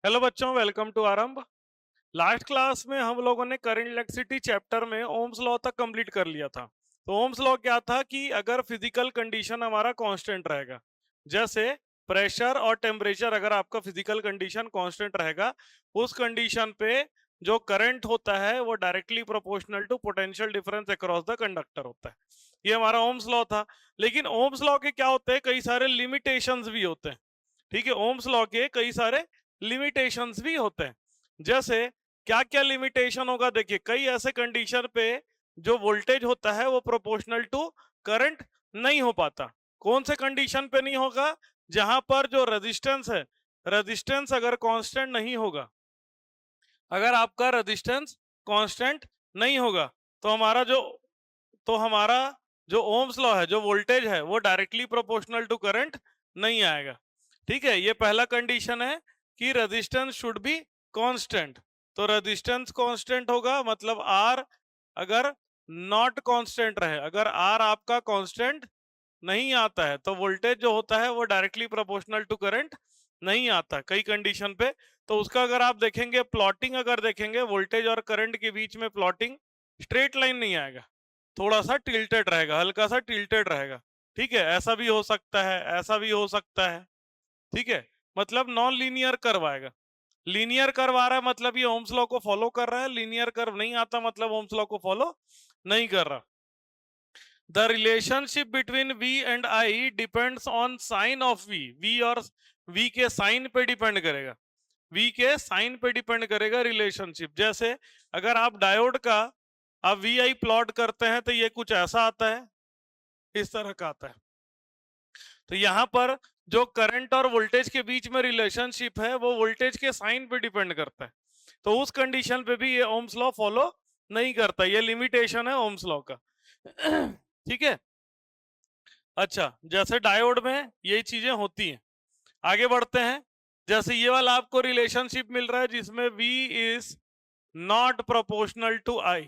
Hello बच्चों, welcome to आरंभ। Last class में हम लोगों ने करंट इलेक्ट्रिसिटी चैप्टर में ओम्स लॉ तक कंप्लीट कर लिया था। तो ओम्स लॉ क्या था कि अगर फिजिकल कंडीशन हमारा कांस्टेंट रहेगा, जैसे प्रेशर और टेम्परेचर, अगर आपका फिजिकल कंडीशन कांस्टेंट रहेगा, उस कंडीशन पे जो करंट होता है वो directly proportional to potential difference across the conductor होता है। ये हमारा ओम्स लॉ था। लेकिन ओम्स लॉ के क्या होते हैं, कई सारे लिमिटेशंस भी होते हैं। ठीक है, ओम्स लॉ के कई सारे लिमिटेशंस भी होते हैं। जैसे क्या क्या लिमिटेशन होगा, देखिए कई ऐसे कंडीशन पे जो वोल्टेज होता है वो प्रोपोर्शनल टू करंट नहीं हो पाता। कौन से कंडीशन पे नहीं होगा? जहां पर जो रेजिस्टेंस है, रेजिस्टेंस अगर कांस्टेंट नहीं होगा, अगर आपका रेजिस्टेंस कांस्टेंट नहीं होगा तो हमारा जो ओम्स लॉ है, जो वोल्टेज है, वो डायरेक्टली प्रोपोर्शनल टू करंट नहीं आएगा। ठीक है, ये पहला कंडीशन है कि रेजिस्टेंस शुड बी कांस्टेंट। तो रेजिस्टेंस कांस्टेंट होगा, मतलब आर अगर नॉट कांस्टेंट रहे, अगर आर आपका कांस्टेंट नहीं आता है तो वोल्टेज जो होता है वो डायरेक्टली प्रोपोर्शनल टू करंट नहीं आता कई कंडीशन पे। तो उसका अगर आप देखेंगे प्लॉटिंग, अगर देखेंगे वोल्टेज और करंट के बीच में प्लॉटिंग, स्ट्रेट लाइन नहीं आएगा, थोड़ा सा टिल्टेड रहेगा, हल्का सा टिल्टेड रहेगा। ठीक है, ऐसा भी हो सकता है, ऐसा भी हो सकता है। ठीक है, मतलब नॉन लीनियर कर्व आएगा। लीनियर कर्व आ रहा है मतलब ये ओम्स लॉ को फॉलो कर रहा है, लीनियर कर्व नहीं आता मतलब ओम्स लॉ को फॉलो नहीं कर रहा। The relationship between V and I depends on sign of V। V और V के साइन पे डिपेंड करेगा, V के साइन पे डिपेंड करेगा रिलेशनशिप। जैसे अगर आप डायोड का आप VI प्लॉट करते हैं तो ये कुछ ऐसा आता है, इस तरह का आता है। तो यहाँ पर जो करंट और वोल्टेज के बीच में रिलेशनशिप है वो वोल्टेज के साइन पे डिपेंड करता है। तो उस कंडीशन पे भी ये ओम्स लॉ फॉलो नहीं करता, ये लिमिटेशन है ओम्स लॉ का। ठीक है, अच्छा, जैसे डायोड में यही चीजें होती हैं। आगे बढ़ते हैं। जैसे ये वाला आपको रिलेशनशिप मिल रहा है जिसमें V is not proportional to I।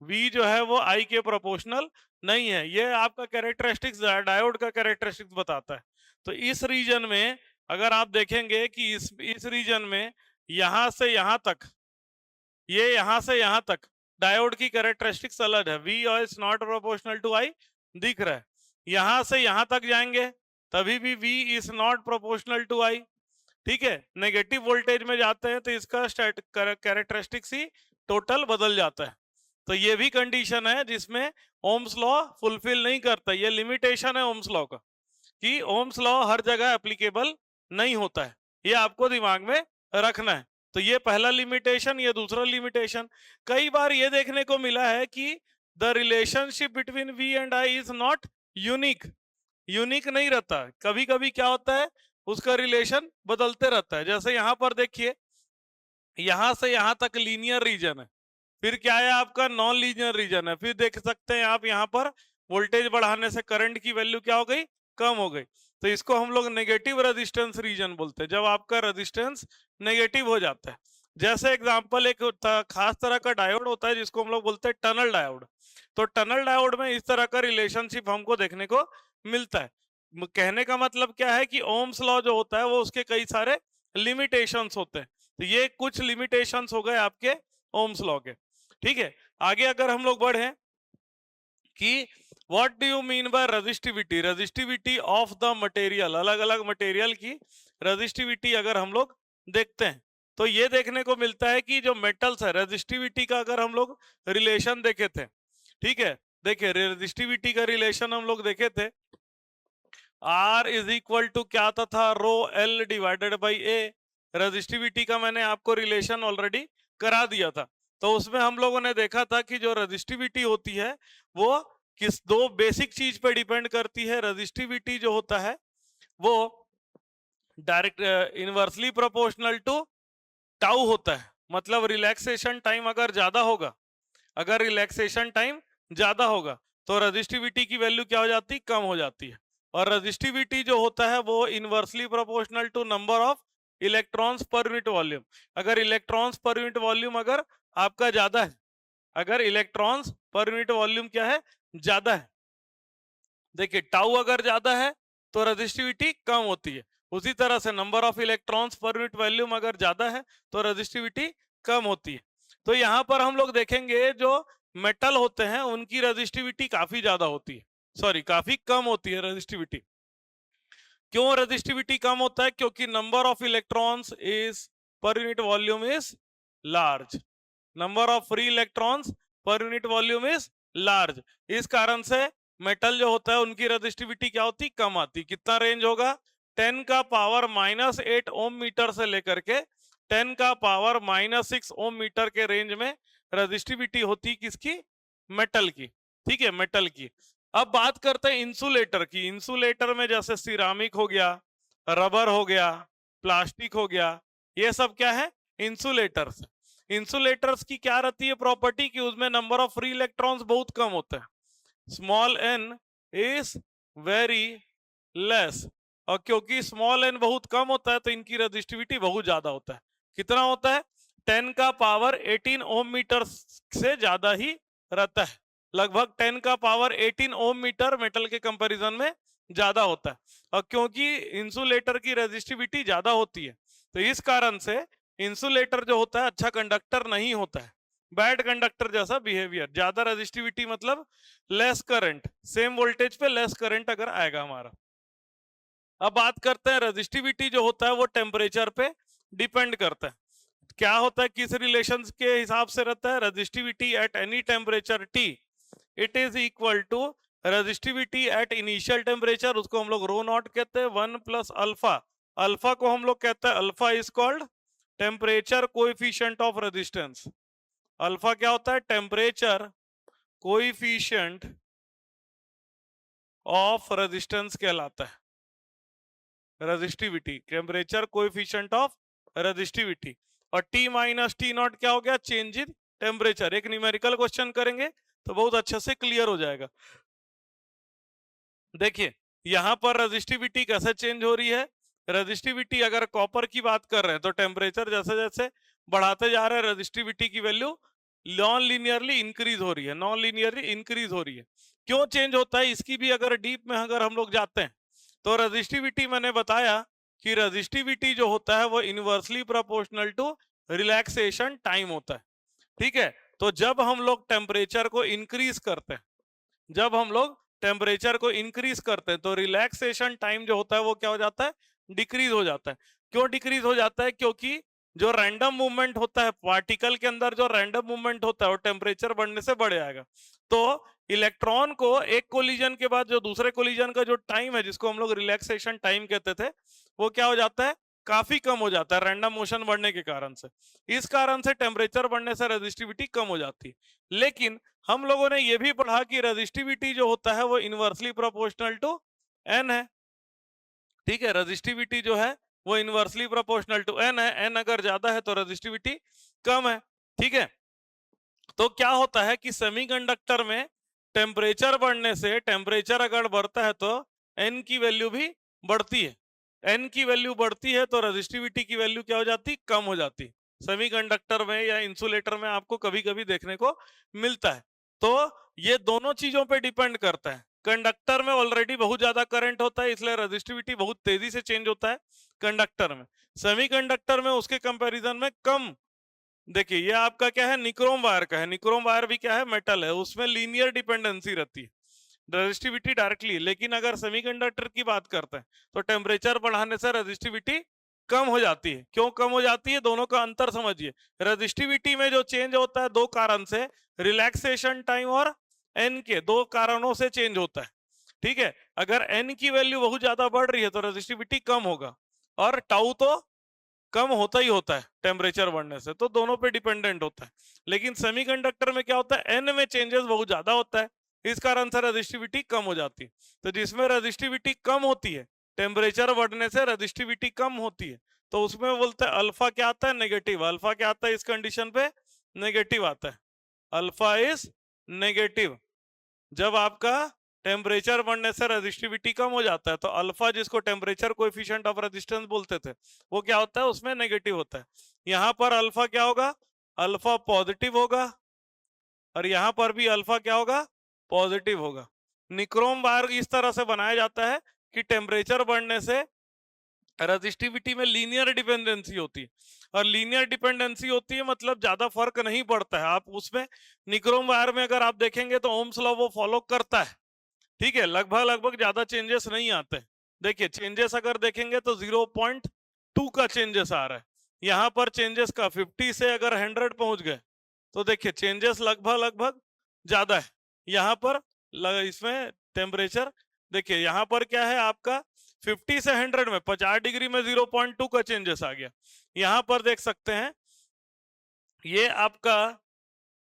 V जो है वो I के प्रोपोर्शनल नहीं है, ये आपका कैरेक्टरिस्टिक्स, डायोड का कैरेक्टरिस्टिक्स बताता है। तो इस रीजन में अगर आप देखेंगे कि इस रीजन में यहां से यहां तक, ये यहां से यहां तक डायोड की कैरेक्टरिस्टिक्स अलग है। V is not proportional to I दिख रहा है। यहां से यहां तक जाएंगे तभी भी V is not proportional to I। ठीक है, नेगेटिव वोल्टेज में जाते हैं तो इसका कैरेक्टरिस्टिक्स ही टोटल बदल जाता है। तो ये भी कंडीशन है जिसमें ओम्स लॉ फुलफिल नहीं करता। ये लिमिटेशन है ओम्स लॉ का कि ओम्स लॉ हर जगह एप्लीकेबल नहीं होता है, ये आपको दिमाग में रखना है। तो ये पहला लिमिटेशन, ये दूसरा लिमिटेशन। कई बार ये देखने को मिला है कि the relationship between V and I is not unique. Unique नहीं रहता, कभी कभी क्या होता है उसका रिलेशन बदलते रहता है। जैसे यहां पर देखिए, यहां से यहां तक लीनियर रीजन है, फिर क्या है आपका नॉन लीनियर रीजन है, फिर देख सकते हैं आप यहाँ पर वोल्टेज बढ़ाने से करंट की वैल्यू क्या हो गई, कम हो गई। तो इसको हम लोग नेगेटिव रेजिस्टेंस रीजन बोलते हैं, जब आपका रेजिस्टेंस नेगेटिव हो जाता है। जैसे एग्जांपल एक खास तरह का डायोड होता है जिसको हम लोग बोलते हैं टनल डायोड। तो टनल डायोड में इस तरह का रिलेशनशिप हमको देखने को मिलता है। कहने का मतलब क्या है कि ओम्स लॉ जो होता है वो उसके कई सारे लिमिटेशंस होते हैं। तो ये कुछ लिमिटेशंस हो गए आपके ओम्स लॉ के। ठीक है, आगे अगर हम लोग बढ़े कि what do you mean by resistivity, resistivity of the material, अलग अलग मटेरियल की रेजिस्टिविटी अगर हम लोग देखते हैं तो ये देखने को मिलता है कि जो मेटल्स है, रेजिस्टिविटी का अगर हम लोग रिलेशन देखे थे, ठीक है, देखिए रेजिस्टिविटी का रिलेशन हम लोग देखे थे, R इज इक्वल टू क्या आता था, rho L divided by A. Resistivity का मैंने आपको रिलेशन ऑलरेडी करा दिया था। तो उसमें हम लोगों ने देखा था कि जो रजिस्टिविटी होती है वो किस दो बेसिक चीज पे डिपेंड करती है। रजिस्टिविटी जो होता है वो direct inversely proportional to tau होता है। मतलब रिलैक्सेशन टाइम अगर ज्यादा होगा, अगर रिलैक्सेशन टाइम ज्यादा होगा तो रजिस्टिविटी की वैल्यू क्या हो जाती है, कम हो जाती है। और रजिस्टिविटी जो होता है वो inversely proportional to number of electrons per unit volume. अगर इलेक्ट्रॉन्स पर यूनिट वॉल्यूम अगर आपका ज्यादा है, अगर इलेक्ट्रॉन्स पर यूनिट वॉल्यूम क्या है, ज्यादा है, देखिए टाउ अगर ज्यादा है तो रजिस्टिविटी कम होती है, उसी तरह से number of electrons per unit volume अगर ज्यादा है तो रेजिस्टिविटी कम होती है। तो यहाँ पर हम लोग देखेंगे जो मेटल होते हैं उनकी रेजिस्टिविटी काफी ज्यादा होती है, सॉरी काफी कम होती है रेजिस्टिविटी। क्यों रेजिस्टिविटी कम होता है? क्योंकि नंबर ऑफ इलेक्ट्रॉन्स इज पर unit volume is large, number of free electrons per unit volume is large. इस कारण से मेटल जो होता है उनकी रेजिस्टिविटी क्या होती? कम आती। कितना रेंज होगा? 10 का पावर -8 ओम मीटर से लेकर के 10 का पावर -6 ओम मीटर के रेंज में रेजिस्टिविटी होती किसकी? मेटल की। ठीक है, मेटल की। अब बात करते हैं इंसुलेटर की। इंसुलेटर में जैसे सिरामिक हो गया, रबर हो गया, प्लास्टिक हो गया, ये सब क्या है? इंसुलेटर्स। इंसुलेटर्स की क्या रहती है प्रॉपर्टी कि उसमें नंबर ऑफ फ्री इलेक्ट्रॉन्स बहुत कम होते हैं, small N is very less. और क्योंकि स्मॉल एन बहुत कम होता है तो इनकी रेजिस्टिविटी बहुत ज्यादा होता है। कितना होता है? 10 का पावर 18 ओम मीटर से ज्यादा ही रहता है, लगभग 10 का पावर 18 ओम मीटर मेटल के कंपैरिजन में ज्यादा होता है। और क्योंकि इंसुलेटर की रेजिस्टिविटी ज्यादा होती है तो इस कारण से इंसुलेटर जो होता है अच्छा कंडक्टर नहीं होता है, बैड कंडक्टर जैसा बिहेवियर। ज्यादा रेजिस्टिविटी मतलब लेस करंट, सेम वोल्टेज पे लेस करंट अगर आएगा हमारा। अब बात करते हैं रेजिस्टिविटी जो होता है वो टेम्परेचर पे डिपेंड करता है। क्या होता है, किस रिलेशन के हिसाब से रहता है? Resistivity at any temperature T it is equal to resistivity at initial temperature, उसको हम लोग रो नॉट कहते हैं, 1 प्लस अल्फा। अल्फा को हम लोग कहते हैं, alpha is called temperature coefficient of resistance. Alpha क्या होता है? टेम्परेचर कोएफिशिएंट ऑफ रेजिस्टेंस कहलाता है। Resistivity, temperature coefficient of resistivity. और टी माइनस टी नॉट क्या हो गया? Change in temperature. एक न्यूमेरिकल क्वेश्चन करेंगे तो बहुत अच्छे से क्लियर हो जाएगा। देखिए यहां पर रेजिस्टिविटी कैसे चेंज हो रही है। रेजिस्टिविटी अगर कॉपर की बात कर रहे हैं तो टेम्परेचर जैसे जैसे बढ़ाते जा रहे हैं रेजिस्टिविटी की वैल्यू नॉन लीनियरली इंक्रीज हो रही है, नॉन लीनियरली इंक्रीज हो रही है। क्यों चेंज होता है इसकी भी अगर डीप में अगर हम लोग जाते हैं तो रेजिस्टिविटी मैंने बताया कि रेजिस्टिविटी जो होता है वो inversely proportional to relaxation time होता है। ठीक है, तो जब हम लोग टेम्परेचर को इंक्रीज करते हैं, जब हम लोग टेम्परेचर को इंक्रीज करते हैं तो रिलैक्सेशन टाइम जो होता है वो क्या हो जाता है? डिक्रीज हो जाता है। क्यों डिक्रीज हो जाता है? क्योंकि जो रैंडम मूवमेंट होता है पार्टिकल के अंदर, जो रैंडम मूवमेंट होता है वो टेम्परेचर बढ़ने से बढ़ जाएगा। तो इलेक्ट्रॉन को एक कोलिजन के बाद जो दूसरे कोलिजन का जो टाइम है जिसको हम लोग रिलैक्सेशन टाइम कहते थे वो क्या हो जाता है? काफी कम हो जाता है रैंडम मोशन बढ़ने के कारण से। इस कारण से टेम्परेचर बढ़ने से रेजिस्टिविटी कम हो जाती है। लेकिन हम लोगों ने ये भी पढ़ा कि रेजिस्टिविटी जो होता है वो इनवर्सली प्रोपोर्शनल टू एन है। ठीक है, रेजिस्टिविटी जो है वो इनवर्सली प्रोपोर्शनल टू एन है, एन अगर ज्यादा है तो रेजिस्टिविटी कम है। ठीक है, तो क्या होता है कि सेमीकंडक्टर में टेम्परेचर बढ़ने से, टेम्परेचर अगर बढ़ता है तो एन की वैल्यू भी बढ़ती है। एन की वैल्यू बढ़ती है तो रेजिस्टिविटी की वैल्यू क्या हो जाती? कम हो जाती। सेमीकंडक्टर में या इंसुलेटर में आपको कभी कभी देखने को मिलता है। तो ये दोनों चीजों पे डिपेंड करता है। कंडक्टर में ऑलरेडी बहुत ज्यादा करंट होता है इसलिए रेजिस्टिविटी बहुत तेजी से चेंज होता है कंडक्टर में। सेमीकंडक्टर में उसके कंपैरिजन में कम। देखिए ये आपका क्या है? निक्रोम वायर का है। निक्रोम वायर भी क्या है? मेटल है, उसमें लीनियर डिपेंडेंसी रहती है, रेजिस्टिविटी डायरेक्टली। लेकिन अगर सेमीकंडक्टर की बात करते हैं तो टेम्परेचर बढ़ाने से रेजिस्टिविटी कम हो जाती है। क्यों कम हो जाती है? दोनों का अंतर समझिए। रेजिस्टिविटी में जो चेंज होता है दो कारण से, रिलैक्सेशन टाइम और एन के दो कारणों से चेंज होता है। ठीक है, अगर एन की वैल्यू बहुत ज्यादा बढ़ रही है तो रेजिस्टिविटी कम होगा, और टाउ तो कम होता ही होता है टेम्परेचर बढ़ने से, तो दोनों पे डिपेंडेंट होता है। लेकिन सेमीकंडक्टर में क्या होता है? एन में चेंजेस बहुत ज्यादा होता है, इस कारण से रेजिस्टिविटी कम हो जाती है। तो जिसमें रेजिस्टिविटी कम होती है, टेम्परेचर बढ़ने से रेजिस्टिविटी कम होती है, तो उसमें बोलते हैं अल्फा क्या आता है? नेगेटिव। अल्फा क्या आता है इस कंडीशन पे? नेगेटिव आता है। Alpha is negative. जब आपका टेम्परेचर बढ़ने से रेजिस्टिविटी कम हो जाता है तो अल्फा, जिसको टेम्परेचर कोएफिशिएंट ऑफ रेजिस्टेंस बोलते थे, वो क्या होता है? उसमें नेगेटिव होता है। यहां पर अल्फा क्या होगा? अल्फा पॉजिटिव होगा, और यहां पर भी अल्फा क्या होगा? पॉजिटिव होगा। निक्रोम वायर इस तरह से बनाया जाता है कि टेम्परेचर बढ़ने से रेजिस्टिविटी में लीनियर डिपेंडेंसी होती है, और लीनियर डिपेंडेंसी होती है मतलब ज्यादा फर्क नहीं पड़ता है। आप उसमें निक्रोम वायर में अगर आप देखेंगे तो ओम्स लॉ वो फॉलो करता है, ठीक है, लगभग लगभग ज्यादा चेंजेस नहीं आते। देखिए चेंजेस अगर देखेंगे तो 0.2 का चेंजेस आ रहा है, यहाँ पर चेंजेस का 50 से अगर 100 पहुंच गए तो देखिए चेंजेस लगभग लगभग ज्यादा है। यहाँ पर इसमें टेम्परेचर देखिए, यहाँ पर क्या है आपका 50 से 100 में 50 डिग्री में 0.2 का चेंजेस आ गया। यहाँ पर देख सकते हैं ये आपका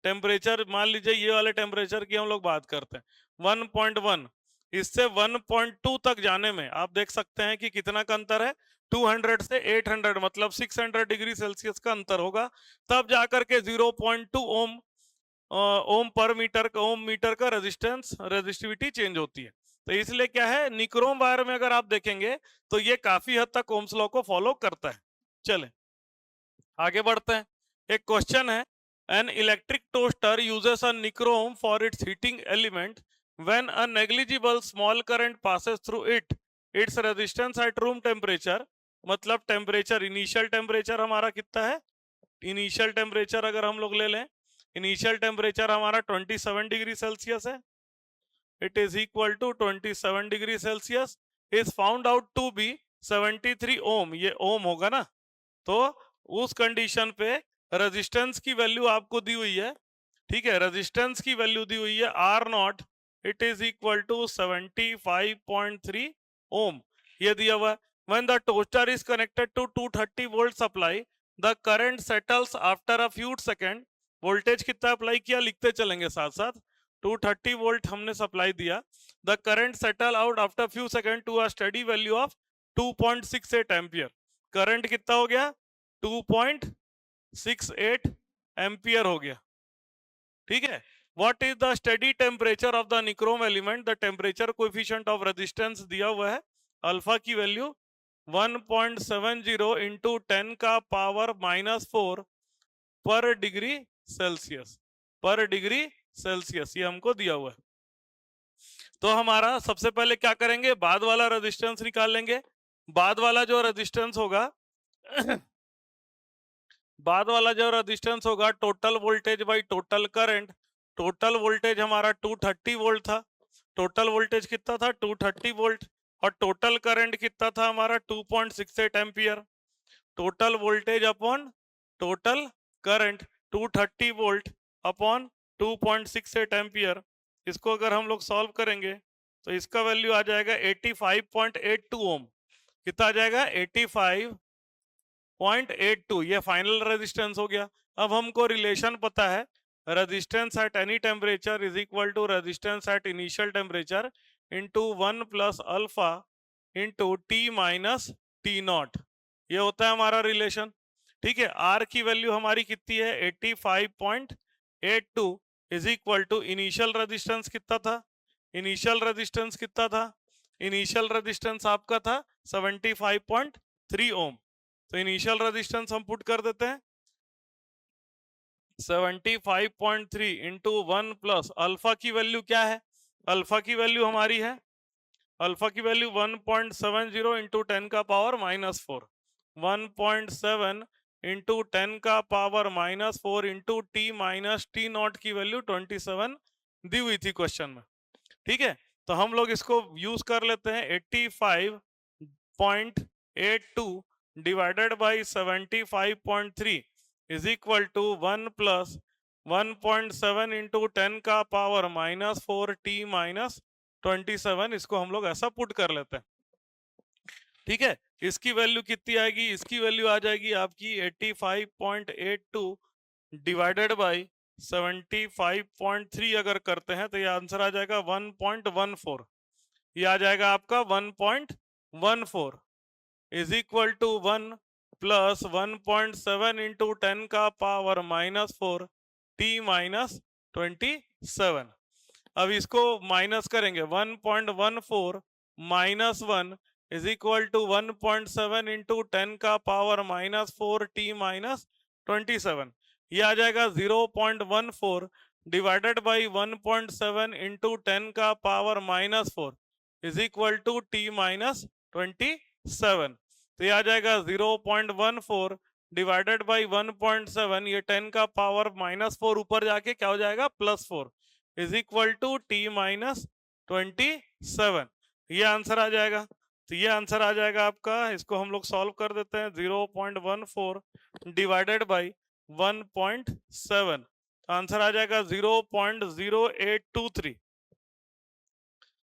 टेम्परेचर, मान लीजिए ये वाले टेम्परेचर की हम लोग बात करते हैं 1.1, इससे 1.2 तक जाने में आप देख सकते हैं कि कितना का अंतर है, 200 से 800 मतलब 600 डिग्री सेल्सियस का अंतर होगा, तब जाकर के 0.2 ओम ओम पर मीटर का ओम मीटर का रेजिस्टिविटी चेंज होती है। तो इसलिए क्या है, निक्रोम वायर में अगर आप देखेंगे तो ये काफी हद तक ओम्स लॉ को फॉलो करता है। चले आगे बढ़ते हैं। एक क्वेश्चन है, an electric toaster uses a nichrome for its heating element when a negligible small current passes through it, its resistance at room temperature, मतलब टेम्परेचर इनिशियल टेम्परेचर हमारा कितना है, इनिशियल टेम्परेचर अगर हम लोग ले लें, इनिशियल टेम्परेचर हमारा 27 डिग्री सेल्सियस है, it is equal to 27 degree Celsius is found out to be 73 ohm, ये ओम होगा ना, तो उस कंडीशन पे रेजिस्टेंस की वैल्यू आपको दी हुई है, ठीक है, रेजिस्टेंस की वैल्यू दी हुई है R naught, it is equal to 75.3 ohm, ये दिया हुआ है। When the toaster is connected to 230 volt supply, the current settles after a few second, voltage कितना अप्लाई किया लिखते चलेंगे साथ साथ, 230 वोल्ट हमने सप्लाई दिया, the current settle out after few second to a steady value of 2.68 ampere, current कितना हो गया 2.68 एम्पियर हो गया, ठीक है। What is the steady temperature of the nichrome element, the temperature coefficient of resistance दिया हुआ है, अल्फा की वैल्यू 1.70 इंटू 10 का पावर -4 पर डिग्री सेल्सियस, पर डिग्री सेल्सियस ये हमको दिया हुआ है। तो हमारा सबसे पहले क्या करेंगे, बाद वाला रेजिस्टेंस निकाल लेंगे। बाद वाला जो रेजिस्टेंस होगा बाद वाला जो रेजिस्टेंस होगा total voltage by total current, total voltage हमारा 230 वोल्ट था, टोटल वोल्टेज कितना था 230 वोल्ट, और टोटल करंट कितना था हमारा 2.68 ampere, total voltage upon total current 230 volt upon 2.68 ampere, इसको अगर हम लोग सॉल्व करेंगे तो इसका वैल्यू आ जाएगा 85.82 ओम, कितना आ जाएगा 85.82, ये फाइनल रेजिस्टेंस हो गया। अब हमको रिलेशन पता है, resistance at any temperature is equal to resistance at initial temperature into 1 plus alpha into T minus T naught, ये होता है हमारा रिलेशन, ठीक है। आर की वैल्यू हमारी कितनी है 85.82 is equal to initial resistance कितना था, इनिशियल रेजिस्टेंस कितना था, इनिशियल रेजिस्टेंस आपका था 75.3 ओम, तो इनिशियल रेजिस्टेंस हम पुट कर देते हैं 75.3 इंटू 1 प्लस अल्फा की वैल्यू क्या है, अल्फा की वैल्यू हमारी है, अल्फा की वैल्यू 1.70 इंटू 10 का पावर -4, 1.7 इंटू 10 का power -4 into T minus T not की वैल्यू 27 दी हुई थी क्वेश्चन में, ठीक है। तो हम लोग इसको यूज कर लेते हैं 85.82 divided by 75.3 is equal to 1 plus 1.7 into 10 का पावर -4 टी माइनस 27, इसको हम लोग ऐसा पुट कर लेते हैं, ठीक है। इसकी वैल्यू कितनी आएगी, इसकी वैल्यू आ जाएगी आपकी 85.82 डिवाइडेड बाई 75.3 अगर करते हैं तो ये आंसर आ जाएगा 1.14, ये आ जाएगा आपका 1.14 is equal to 1 plus 1.7 into 10 का पावर -4 टी माइनस 27। अब इसको माइनस करेंगे 1.14 minus 1 is equal to 1.7 into 10 का पावर -4 टी माइनस 27, ये आ जाएगा 0.14 डिवाइडेड बाई 1.7 इंटू 10 का power -4 is equal to T minus 27, तो ये आ जाएगा 0.14 डिवाइडेड बाई 1.7, ये 10 का पावर -4 ऊपर जाके क्या हो जाएगा +4 is equal to T minus 27। ये आंसर आ जाएगा। तो ये आंसर आ जाएगा आपका, इसको हम लोग सॉल्व कर देते हैं। 0.14 डिवाइडेड बाई 1.7, तो आंसर आ जाएगा 0.0823,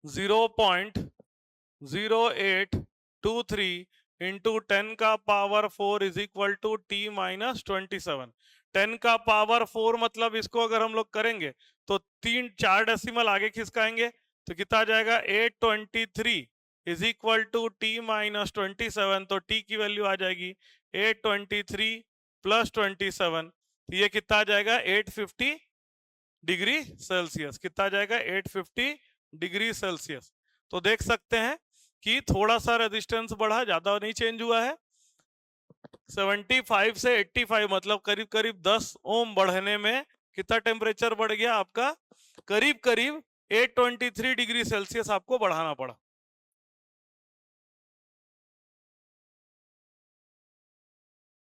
0.0823 इंटू 10 का power 4 is equal to T minus 27। 10 का पावर 4 मतलब इसको अगर हम लोग करेंगे तो 4 डेसिमल आगे खिसकाएंगे तो कितना आ जाएगा 823 is equal to T minus 27। तो टी की वैल्यू आ जाएगी 823 प्लस 27, तो ये कितना आ जाएगा 850 डिग्री सेल्सियस। कितना आ जाएगा 850 डिग्री सेल्सियस। तो देख सकते हैं कि थोड़ा सा रेजिस्टेंस बढ़ा, ज्यादा नहीं चेंज हुआ है। 75 से 85 मतलब करीब करीब 10 ओम बढ़ने में कितना टेम्परेचर बढ़ गया आपका, करीब करीब 823 डिग्री सेल्सियस आपको बढ़ाना पड़ा।